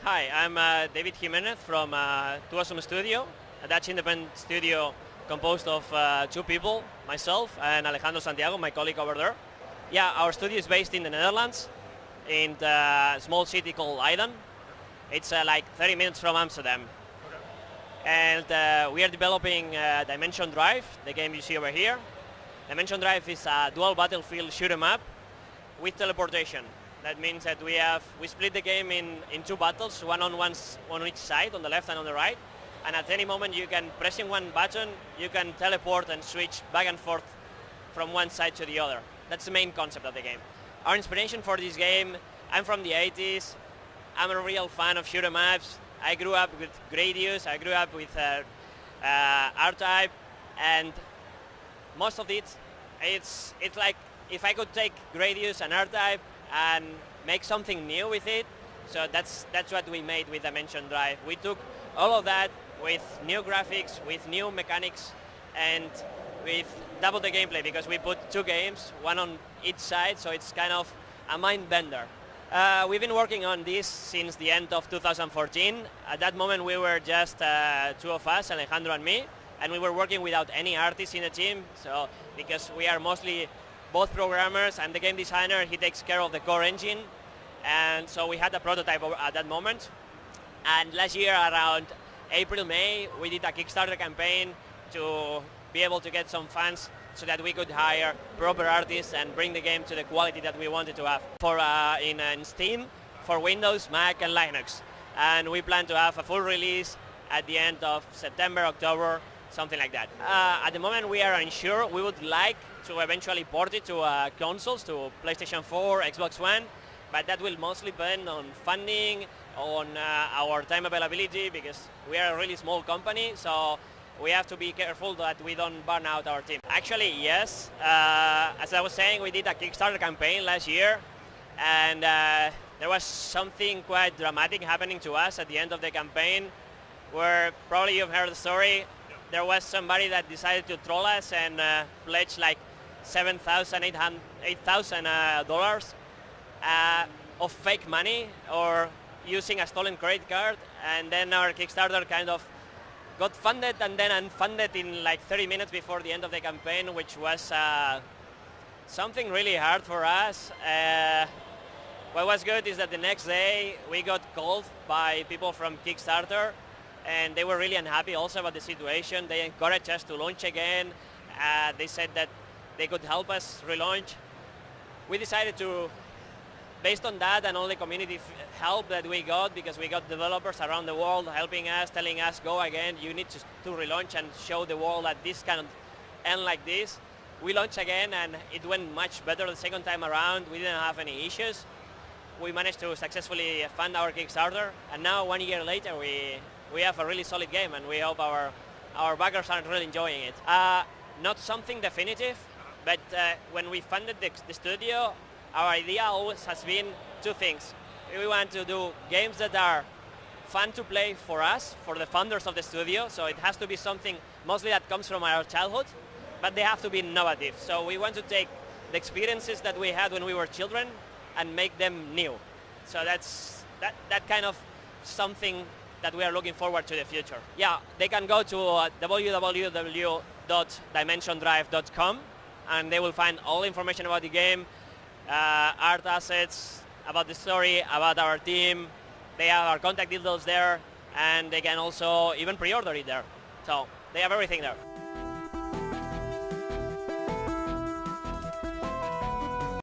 Hi, I'm David Jimenez from Two Awesome Studio, a Dutch independent studio composed of two people, myself and Alejandro Santiago, my colleague over there. Yeah, our studio is based in the Netherlands, in a small city called Leiden. It's like 30 minutes from Amsterdam. And we are developing Dimension Drive, the game you see over here. Dimension Drive is a dual battlefield shoot 'em up with teleportation. That means that we split the game in two battles, one on each side, on the left and on the right. And at any moment you can, pressing one button, you can teleport and switch back and forth from one side to the other. That's the main concept of the game. Our inspiration for this game, I'm from the 80s. I'm a real fan of shoot 'em ups. I grew up with Gradius, I grew up with R-Type, and most of it's like if I could take Gradius and R-Type and make something new with it. So that's what we made with Dimension Drive. We took all of that with new graphics, with new mechanics, and with double the gameplay because we put two games, one on each side, so it's kind of a mind bender. We've been working on this since the end of 2014. At that moment we were just two of us, Alejandro and me, and we were working without any artists in the team, so because we are mostly both programmers and the game designer, he takes care of the core engine, and so we had a prototype at that moment. And last year around April, May, we did a Kickstarter campaign to be able to get some funds so that we could hire proper artists and bring the game to the quality that we wanted to have for in Steam, for Windows, Mac and Linux. And we plan to have a full release at the end of September, October, something like that. At the moment we are unsure. We would like to eventually port it to consoles, to PlayStation 4, Xbox One, but that will mostly depend on funding, on our time availability, because we are a really small company, so we have to be careful that we don't burn out our team. Actually, yes. As I was saying, we did a Kickstarter campaign last year, and there was something quite dramatic happening to us at the end of the campaign, where probably you've heard the story. There was somebody that decided to troll us and pledge like $7,800 of fake money or using a stolen credit card, and then our Kickstarter kind of got funded and then unfunded in like 30 minutes before the end of the campaign, which was something really hard for us. What was good is that the next day we got called by people from Kickstarter, and they were really unhappy also about the situation. They encouraged us to launch again. They said that they could help us relaunch. We decided to, based on that and all the community help that we got, because we got developers around the world helping us, telling us, go again, you need to relaunch and show the world that this cannot end like this. We launched again and it went much better the second time around. We didn't have any issues. We managed to successfully fund our Kickstarter, and now 1 year later we have a really solid game, and we hope our backers are really enjoying it. Not something definitive, but when we funded the studio, our idea always has been two things. We want to do games that are fun to play for us, for the founders of the studio, so it has to be something mostly that comes from our childhood, but they have to be innovative. So we want to take the experiences that we had when we were children and make them new. So that's that kind of something that we are looking forward to the future. Yeah, they can go to www.dimensiondrive.com and they will find all information about the game, art assets, about the story, about our team. They have our contact details there, and they can also even pre-order it there. So they have everything there.